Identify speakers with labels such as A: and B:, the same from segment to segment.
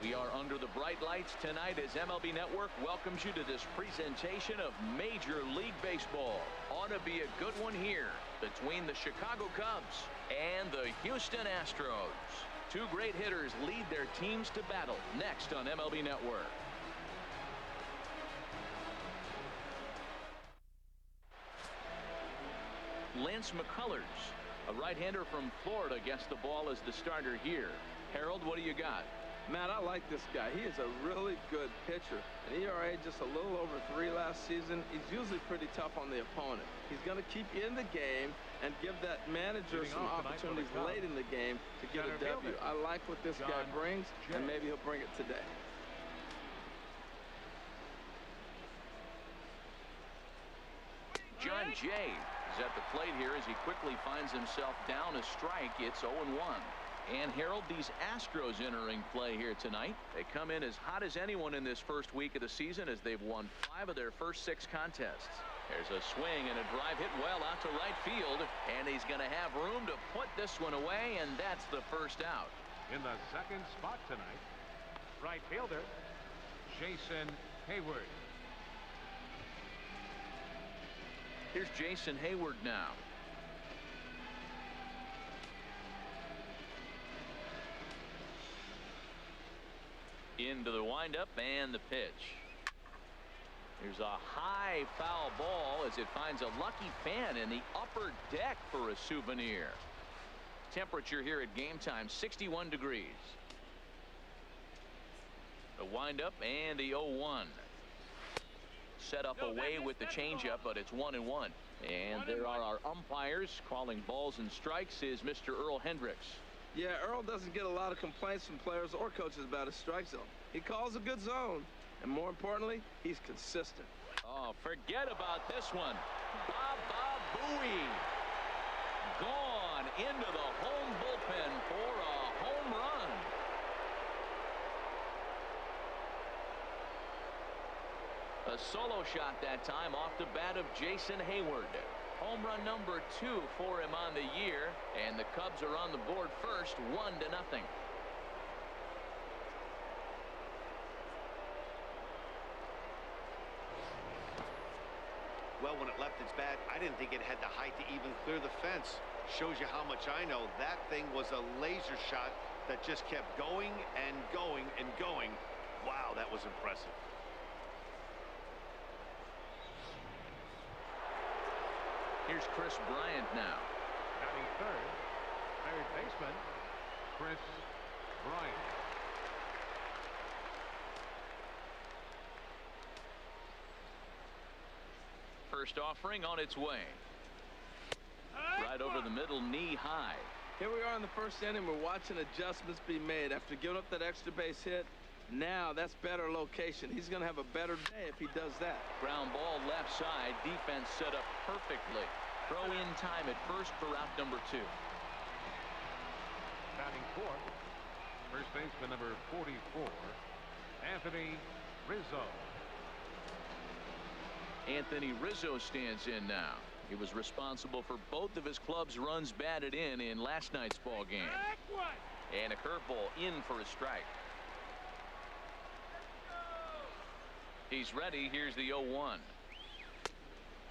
A: We are under the bright lights tonight as MLB Network welcomes you to this presentation of Major League Baseball. Ought to be a good one here between the Chicago Cubs and the Houston Astros. Two great hitters lead their teams to battle next on MLB Network. Lance McCullers, a right-hander from Florida, gets the ball as the starter here. Harold, what do you got?
B: Matt, I like this guy. He is a really good pitcher. An ERA just a little over 3 last season. He's usually pretty tough on the opponent. He's going to keep you in the game and give that manager some opportunities late in the game to get a W. I like what this guy brings, and maybe he'll bring it today.
A: John Jay is at the plate here as he quickly finds himself down a strike. It's 0-1. And Harold, these Astros entering play here tonight. They come in as hot as anyone in this first week of the season as they've won 5 of their first 6 contests. There's a swing and a drive hit well out to right field, and he's going to have room to put this one away, and that's the first out.
C: In the second spot tonight, right fielder Jason Hayward.
A: Here's Jason Hayward now. Into the windup and the pitch. Here's a high foul ball as it finds a lucky fan in the upper deck for a souvenir. Temperature here at game time 61 degrees. The windup and the 0-1. Set up away with the changeup, but it's 1-1. And there are our umpires calling balls and strikes is Mr. Earl Hendricks.
B: Yeah, Earl doesn't get a lot of complaints from players or coaches about his strike zone. He calls a good zone, and more importantly, he's consistent.
A: Oh, forget about this one. Baba Booey. Gone into the home bullpen for a home run. A solo shot that time off the bat of Jason Hayward. Home run number 2 for him on the year, and the Cubs are on the board first, 1-0.
D: Well, when it left its bat, I didn't think it had the height to even clear the fence. Shows you how much I know. That thing was a laser shot that just kept going and going and going. Wow, that was impressive.
A: Here's Chris Bryant now.
C: Batting third baseman Chris Bryant.
A: First offering on its way. Right over the middle, knee high.
B: Here we are in the first inning. We're watching adjustments be made after giving up that extra base hit. Now that's better location. He's going to have a better day if he does that.
A: Ground ball left side. Defense set up perfectly. Throw in time at first for route number 2.
C: Batting fourth, first baseman number 44, Anthony Rizzo.
A: Anthony Rizzo stands in now. He was responsible for both of his club's runs batted in last night's ball game. And a curveball in for a strike. He's ready. Here's the 0-1.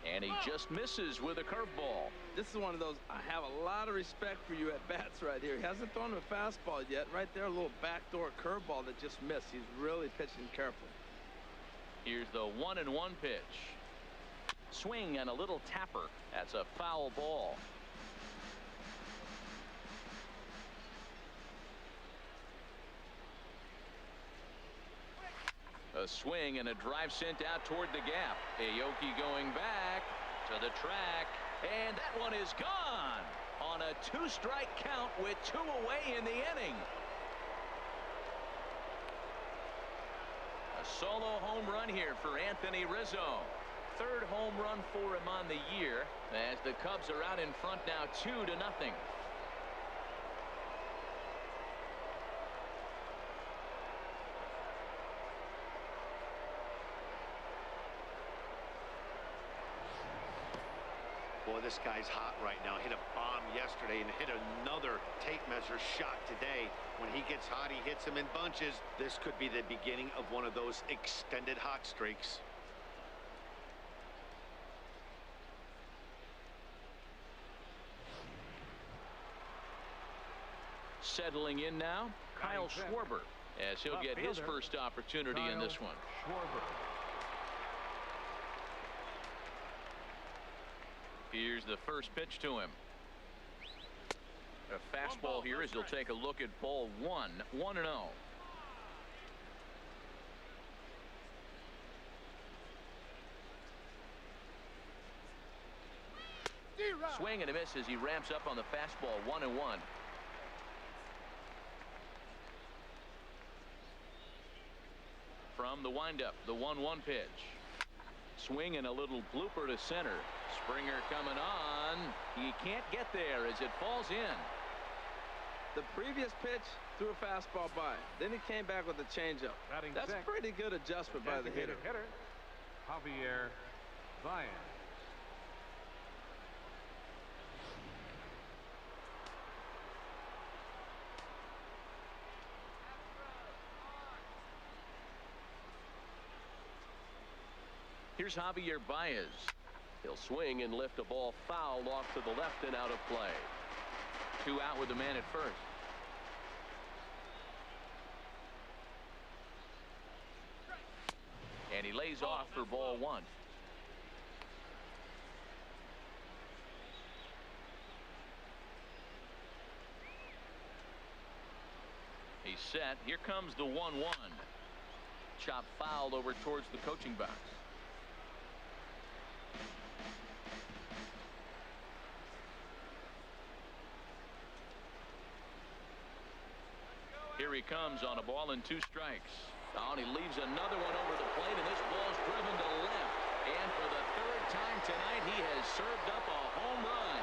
A: And he just misses with a curveball.
B: This is one of those, I have a lot of respect for you at bats right here. He hasn't thrown a fastball yet. Right there, a little backdoor curveball that just missed. He's really pitching carefully.
A: Here's the 1-1 pitch. Swing and a little tapper. That's a foul ball. A swing and a drive sent out toward the gap. Aoki going back to the track, and that one is gone on a 2-strike count with 2 away in the inning. A solo home run here for Anthony Rizzo. 3rd home run for him on the year as the Cubs are out in front now 2-0.
D: Boy, the this guy's hot right now. Hit a bomb yesterday and hit another tape measure shot today. When he gets hot, he hits them in bunches. This could be the beginning of one of those extended hot streaks.
A: Settling in now, Kyle Schwarber, as he'll get his first opportunity in this one. Here's the first pitch to him. A fastball here as he'll take a look at ball one. 1-0. Swing and a miss as he ramps up on the fastball. 1-1. From the windup, the 1-1 pitch. Swing and a little blooper to center. Springer coming on. He can't get there as it falls in.
B: The previous pitch threw a fastball by. Then he came back with a changeup. That's a pretty good adjustment by the hitter.
C: Javier Baez.
A: Here's Javier Baez. He'll swing and lift a ball foul off to the left and out of play. 2 out with the man at first. And he lays off for ball 1. He's set. Here comes the 1-1. Chop fouled over towards the coaching box. Here he comes on a ball and 2 strikes. Oh, and he leaves another one over the plate, and this ball's driven to left. And for the 3rd time tonight, he has served up a home run.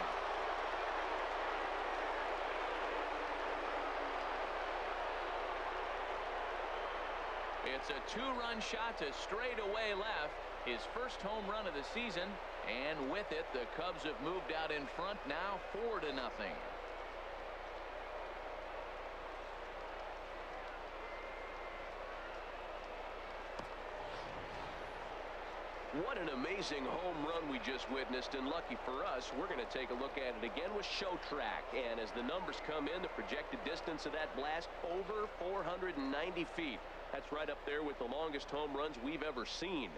A: It's a 2-run shot to straightaway left. His first home run of the season. And with it, the Cubs have moved out in front now 4-0.
E: What an amazing home run we just witnessed, and lucky for us, we're going to take a look at it again with Show Track. And as the numbers come in, the projected distance of that blast, over 490 feet. That's right up there with the longest home runs we've ever seen.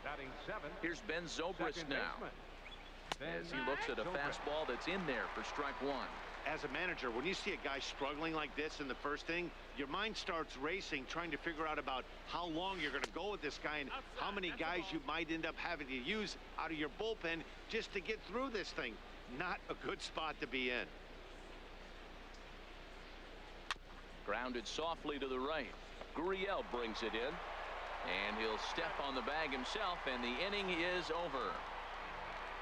C: Batting 7.
A: Here's Ben Zobrist now. As he looks at a fastball that's in there for strike 1.
D: As a manager, when you see a guy struggling like this in the first inning, your mind starts racing, trying to figure out about how long you're going to go with this guy and how many guys you might end up having to use out of your bullpen just to get through this thing. Not a good spot to be in.
A: Grounded softly to the right. Gurriel brings it in. And he'll step on the bag himself, and the inning is over.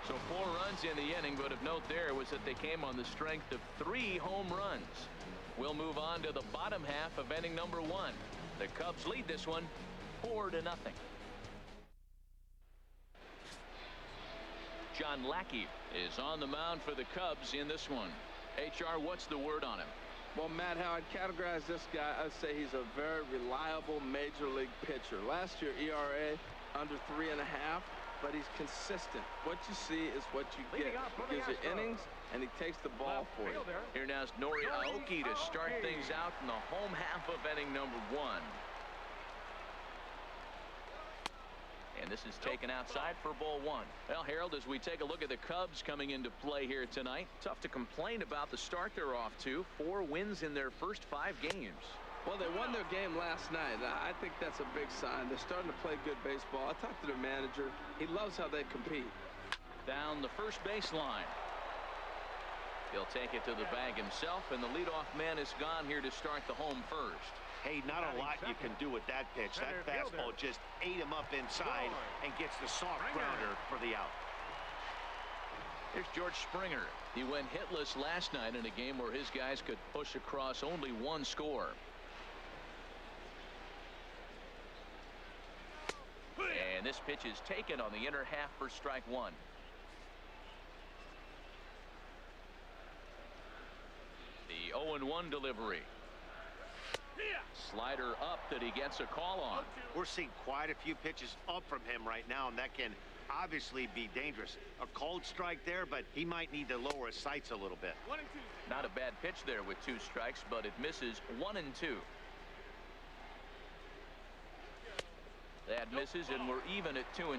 A: So 4 runs in the inning, but of note there was that they came on the strength of 3 home runs. We'll move on to the bottom half of inning number 1. The Cubs lead this one 4-0. John Lackey is on the mound for the Cubs in this one. HR, what's the word on him?
B: Well, Matt, how I'd categorize this guy, I'd say he's a very reliable major league pitcher. Last year, ERA under 3.5. But he's consistent. What you see is what you get. He gives you innings, and he takes the ball for you.
A: Here now is Nori Aoki to start things out in the home half of inning number 1. And this is taken outside for ball 1. Well, Harold, as we take a look at the Cubs coming into play here tonight, tough to complain about the start they're off to. 4 wins in their first 5 games.
B: Well, they won their game last night. I think that's a big sign. They're starting to play good baseball. I talked to their manager. He loves how they compete.
A: Down the first baseline. He'll take it to the bag himself, and the leadoff man is gone here to start the home first.
D: Hey, not a lot you can do with that pitch. That fastball just ate him up inside and gets the soft grounder for the out.
A: Here's George Springer. He went hitless last night in a game where his guys could push across only 1 score. And this pitch is taken on the inner half for strike one. The 0-1 delivery. Slider up that he gets a call on.
D: We're seeing quite a few pitches up from him right now, and that can obviously be dangerous. A cold strike there, but he might need to lower his sights a little bit.
A: Not a bad pitch there with 2 strikes, but it misses 1-2. That misses, and we're even at 2-2.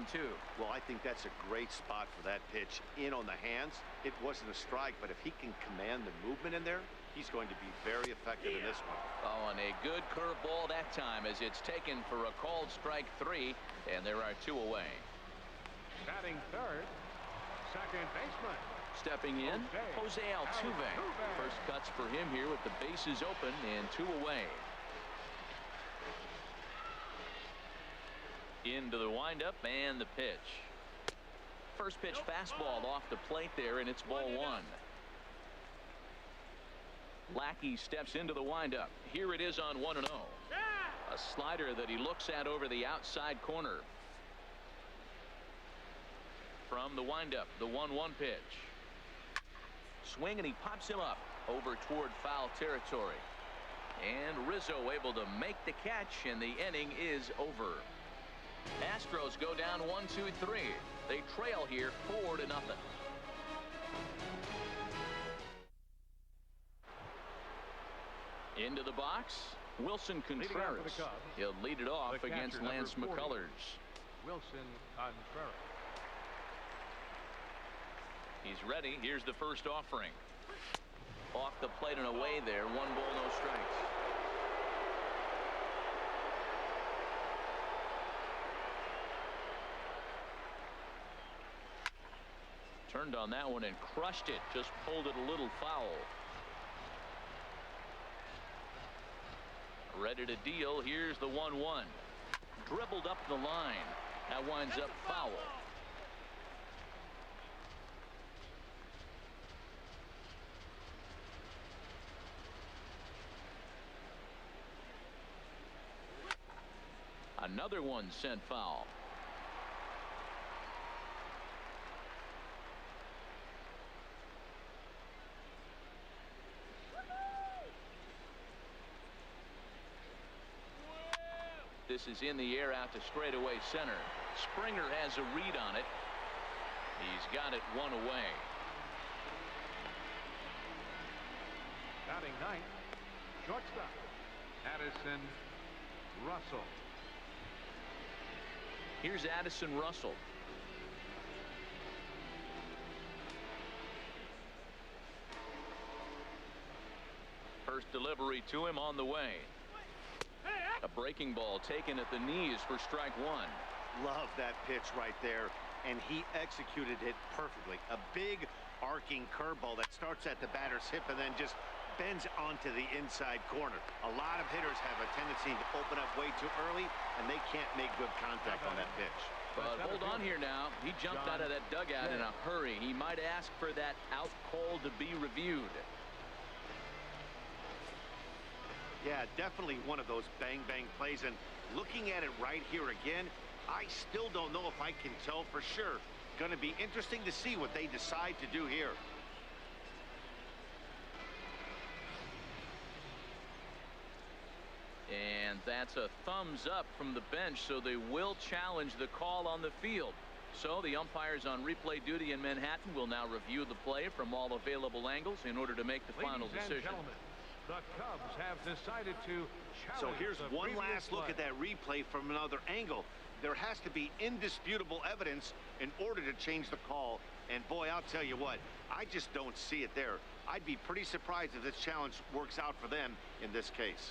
D: Well, I think that's a great spot for that pitch. In on the hands. It wasn't a strike, but if he can command the movement in there, he's going to be very effective in this one.
A: Oh, and a good curveball that time as it's taken for a called strike 3, and there are 2 away.
C: Batting third, second baseman.
A: Stepping in, Jose Altuve. First cuts for him here with the bases open and 2 away. Into the windup and the pitch. First pitch fastball off the plate there, and it's ball 1. Lackey steps into the windup. Here it is on 1-0. A slider that he looks at over the outside corner. From the windup, the 1-1 pitch. Swing, and he pops him up over toward foul territory. And Rizzo able to make the catch, and the inning is over. Astros go down 1-2-3. They trail here 4-0. Into the box, Wilson Contreras. He'll lead it off against Lance McCullers.
C: Wilson Contreras.
A: He's ready. Here's the first offering. Off the plate and away there. 1 ball, no strikes. Turned on that one and crushed it. Just pulled it a little foul. Ready to deal. Here's the 1-1. Dribbled up the line. That winds up foul. Another one sent foul. This is in the air out to straightaway center. Springer has a read on it. He's got it 1 away.
C: Batting ninth, shortstop, Addison Russell.
A: Here's Addison Russell. First delivery to him on the way. A breaking ball taken at the knees for strike 1.
D: Love that pitch right there, and he executed it perfectly. A big arcing curveball that starts at the batter's hip and then just bends onto the inside corner. A lot of hitters have a tendency to open up way too early, and they can't make good contact on that pitch.
A: But hold on here now. He jumped out of that dugout in a hurry. He might ask for that out call to be reviewed.
D: Yeah, definitely one of those bang-bang plays. And looking at it right here again, I still don't know if I can tell for sure. Going to be interesting to see what they decide to do here.
A: And that's a thumbs up from the bench, so they will challenge the call on the field. So the umpires on replay duty in Manhattan will now review the play from all available angles in order to make the final decision.
C: The Cubs have decided to challenge.
D: So here's one last look at that replay from another angle. There has to be indisputable evidence in order to change the call. And boy, I'll tell you what, I just don't see it there. I'd be pretty surprised if this challenge works out for them in this case.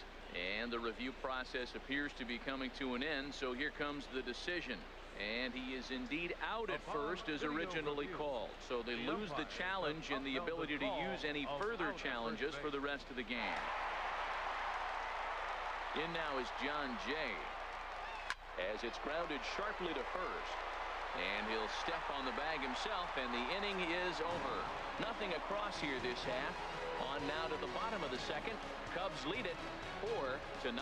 A: And the review process appears to be coming to an end, so here comes the decision. And he is indeed out at first as originally called. So they lose the challenge and the ability to use any further challenges for the rest of the game. In now is John Jay. As it's grounded sharply to first. And he'll step on the bag himself, and the inning is over. Nothing across here this half. On now to the bottom of the second. Cubs lead it 4-0.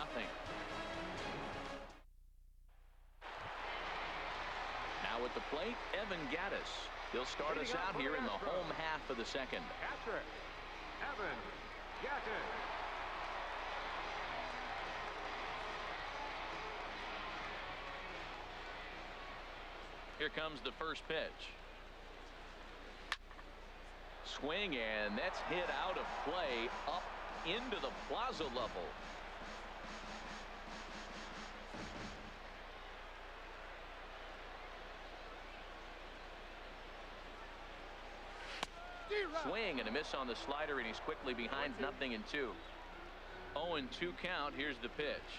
A: Now at the plate, Evan Gattis. He'll start us out here in the home half of the second.
C: Catcher, Evan Gattis.
A: Here comes the first pitch. Swing, and that's hit out of play up into the plaza level. Swing and a miss on the slider, and he's quickly behind 0-2. 0-2 count. Here's the pitch.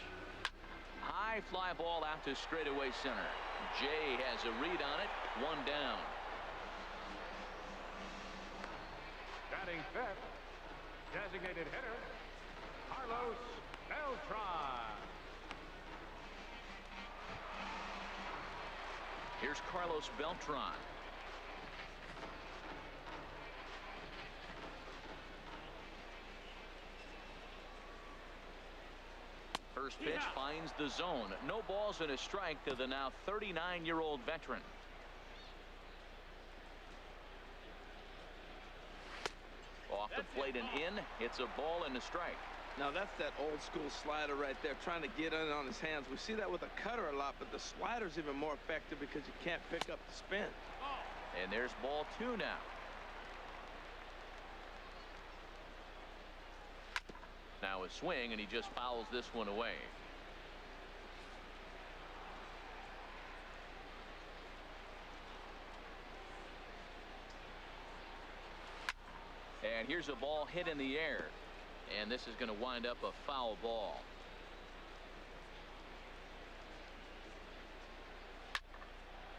A: High fly ball out to straightaway center. Jay has a read on it. 1 down.
C: Batting fifth, designated hitter, Carlos Beltran.
A: Here's Carlos Beltran. First pitch finds the zone. No balls and a strike to the now 39-year-old veteran. Off the plate and in. It's a ball and a strike.
B: Now that's that old school slider right there, trying to get in on his hands. We see that with a cutter a lot, but the slider's even more effective because you can't pick up the spin.
A: And there's ball 2 now. Now a swing, and he just fouls this one away. And here's a ball hit in the air. And this is going to wind up a foul ball.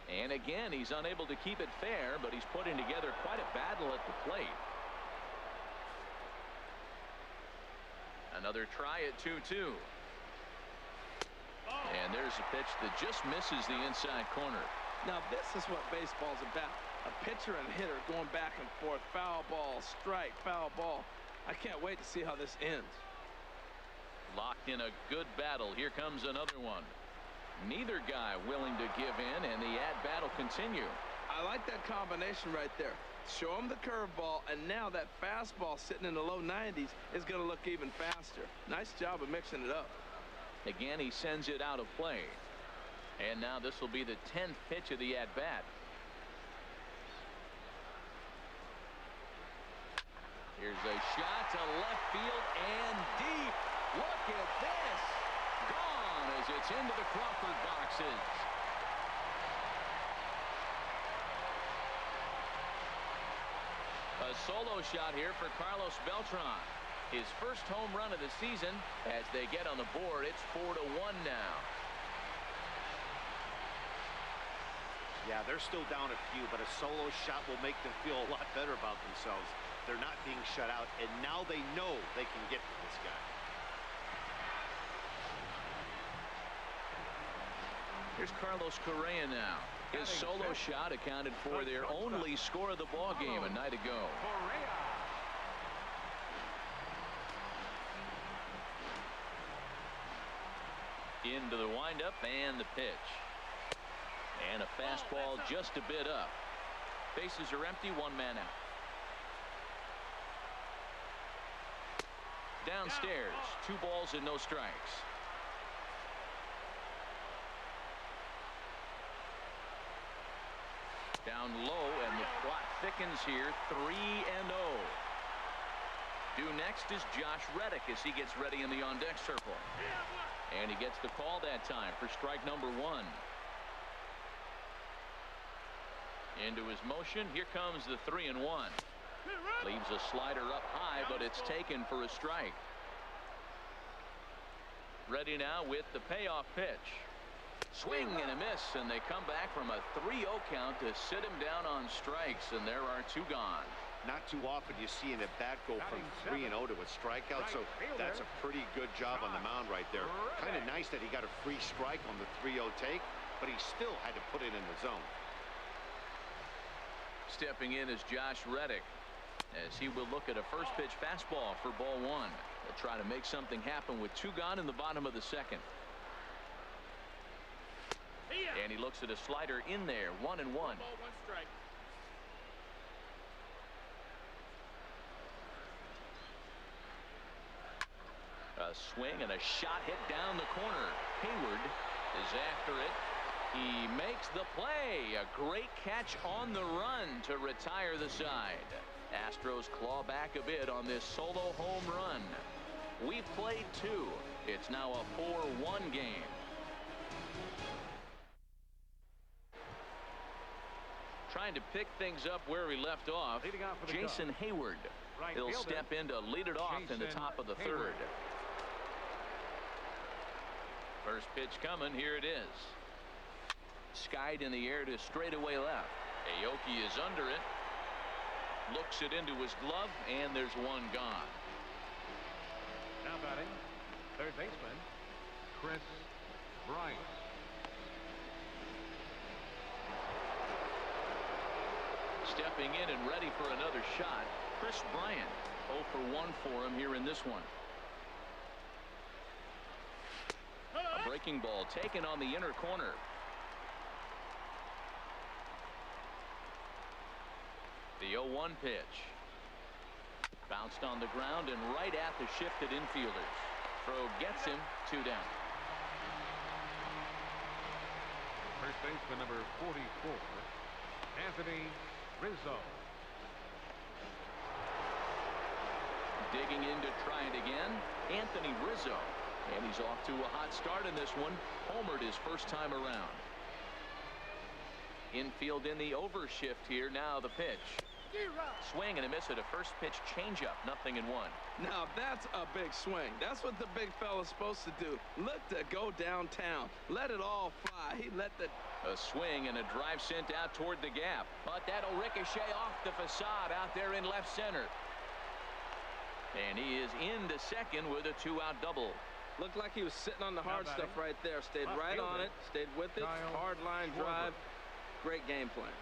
A: And again, he's unable to keep it fair, but he's putting together quite a battle at the plate. Another try at 2-2. And there's a pitch that just misses the inside corner.
B: Now this is what baseball's about. A pitcher and hitter going back and forth. Foul ball, strike, foul ball. I can't wait to see how this ends.
A: Locked in a good battle. Here comes another one. Neither guy willing to give in, and the at-bat will continue.
B: I like that combination right there. Show him the curveball, and now that fastball sitting in the low 90s is going to look even faster. Nice job of mixing it up.
A: Again, he sends it out of play. And now this will be the 10th pitch of the at-bat. Here's a shot to left field and deep. Look at this. Gone as it's into the Crawford boxes. A solo shot here for Carlos Beltran. His first home run of the season. As they get on the board, it's 4-1 now.
D: Yeah, they're still down a few, but a solo shot will make them feel a lot better about themselves. They're not being shut out, and now they know they can get to this guy.
A: Here's Carlos Correa now. His solo shot accounted for their only score of the ball game a night ago. Into the windup and the pitch. And a fastball just a bit up. Bases are empty, 1 man out. Downstairs, 2 balls and no strikes. Down low, and the plot thickens here. 3-0. Due next is Josh Reddick as he gets ready in the on-deck circle. And he gets the call that time for strike number 1. Into his motion. Here comes the 3-1. Leaves a slider up high, but it's taken for a strike. Ready now with the payoff pitch. Swing and a miss, and they come back from a 3-0 count to sit him down on strikes, and there are 2 gone.
D: Not too often you see an at-bat go from 3-0 to a strikeout, so that's a pretty good job on the mound right there. Kind of nice that he got a free strike on the 3-0 take, but he still had to put it in the zone.
A: Stepping in is Josh Reddick, as he will look at a first pitch fastball for ball 1. They'll try to make something happen with 2 gone in the bottom of the second. And he looks at a slider in there. 1-1.
B: 1 ball, 1 strike.
A: A swing and a shot hit down the corner. Hayward is after it. He makes the play. A great catch on the run to retire the side. Astros claw back a bit on this solo home run. We've played 2. It's now a 4-1 game. Trying to pick things up where we left off. Jason Hayward. He'll step in to lead it off in the top of the 3rd. First pitch coming. Here it is. Skied in the air to straightaway left. Aoki is under it. Looks it into his glove, and there's one gone.
C: Now batting, third baseman, Chris Bryant.
A: Stepping in and ready for another shot, Chris Bryant. 0 for 1 for him here in this one. A breaking ball taken on the inner corner. The 0-1 pitch. Bounced on the ground and right at the shifted infielders. Throw gets him 2 down.
C: First baseman number 44, Anthony Rizzo.
A: Digging in to try it again, Anthony Rizzo. And he's off to a hot start in this one. Homered his first time around. Infield in the overshift here. Now the pitch. Swing and a miss at a first pitch changeup. 0-1.
B: Now that's a big swing. That's what the big fella's supposed to do. Look to go downtown. Let it all fly. He let the...
A: A swing and a drive sent out toward the gap. But that'll ricochet off the facade out there in left center. And he is into second with a 2-out double.
B: Looked like he was sitting on the hard stuff right there. Stayed right on it. Stayed with it. Hard line drive. Great game plan.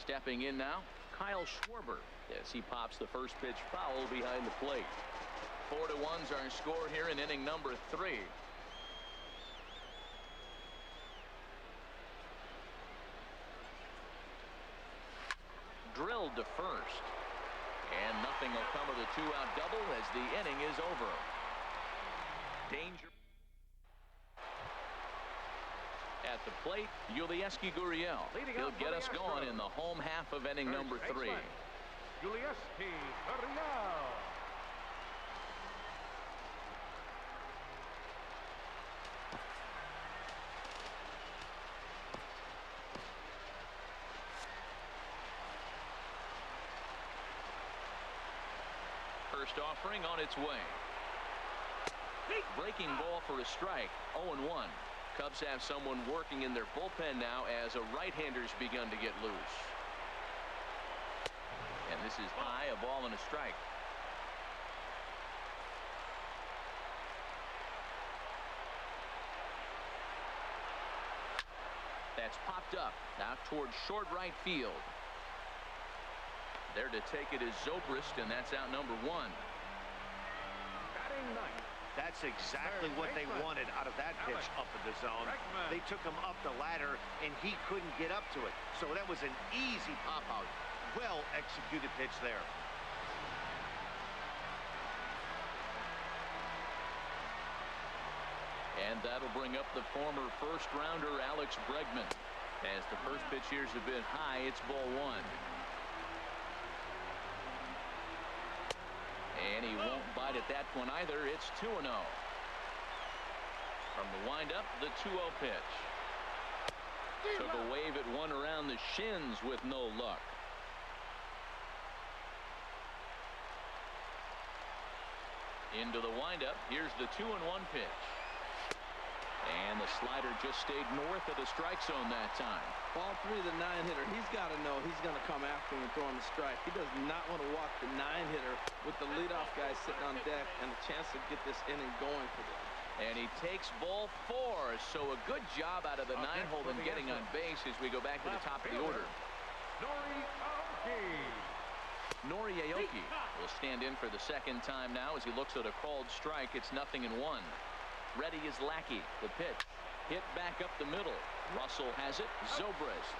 A: Stepping in now, Kyle Schwarber, as he pops the first pitch foul behind the plate. 4-1's our score here in inning number 3. Drilled to first. And nothing will come of the 2-out double as the inning is over. Danger. At the plate, Yulieski Gurriel. He'll get us going in the home half of inning number 3.
C: Yulieski Gurriel.
A: First offering on its way. Breaking ball for a strike. 0-1. Cubs have someone working in their bullpen now as a right-hander's begun to get loose. And this is high, a ball and a strike. That's popped up out towards short right field. There to take it is Zobrist, and that's out number 1.
C: Batting ninth.
D: That's exactly what they wanted out of that pitch up in the zone. They took him up the ladder, and he couldn't get up to it. So that was an easy pop-out. Well-executed pitch there.
A: And that'll bring up the former first-rounder Alex Bregman. As the first pitch years have been high, it's ball 1. And he won't bite at that one either. It's 2-0. From the windup, the 2-0 pitch. Took a wave at one around the shins with no luck. Into the windup. Here's the 2-1 pitch. And the slider just stayed north of the strike zone that time.
B: Ball 3, the 9-hitter. He's got to know he's going to come after him and throw him the strike. He does not want to walk the 9-hitter with the leadoff guy sitting on deck and a chance to get this inning going for them.
A: And he takes ball 4. So a good job out of the 9-hole and getting on base as we go back to the top of the order. Nori Aoki will stand in for the second time now as he looks at a called strike. It's 0-1. Ready is Lackey. The pitch hit back up the middle. Russell has it. Zobrist.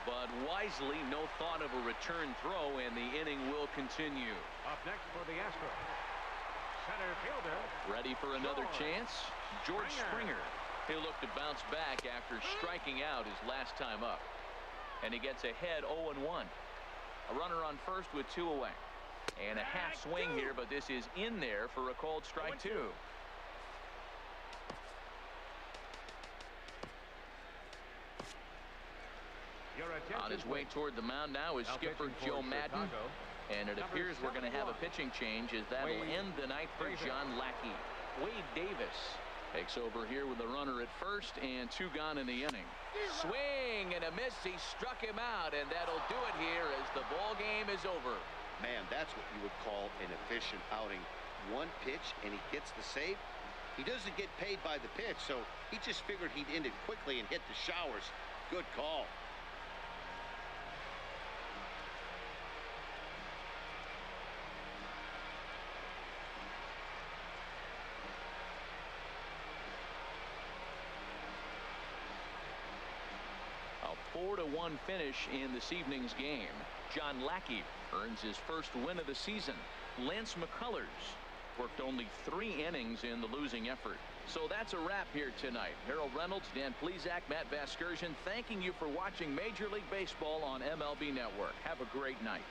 A: But wisely, no thought of a return throw, and the inning will continue.
C: Up next for the Astros, center fielder.
A: Ready for another chance? George Springer. He'll look to bounce back after striking out his last time up. And he gets ahead 0-1. A runner on first with 2 away. And a half swing here, but this is in there for a called strike 2. On his way toward the mound now is skipper Joe Madden. And it appears we're going to have a pitching change as that'll end the night for John Lackey. Wade Davis takes over here with the runner at first and 2 gone in the inning. Swing and a miss. He struck him out, and that'll do it here as the ball game is over.
D: Man, that's what you would call an efficient outing. 1 pitch and he gets the save. He doesn't get paid by the pitch, so he just figured he'd end it quickly and hit the showers. Good call.
A: A 4-1 finish in this evening's game. John Lackey earns his first win of the season. Lance McCullers worked only 3 innings in the losing effort. So that's a wrap here tonight. Harold Reynolds, Dan Plesac, Matt Vasgersian, thanking you for watching Major League Baseball on MLB Network. Have a great night.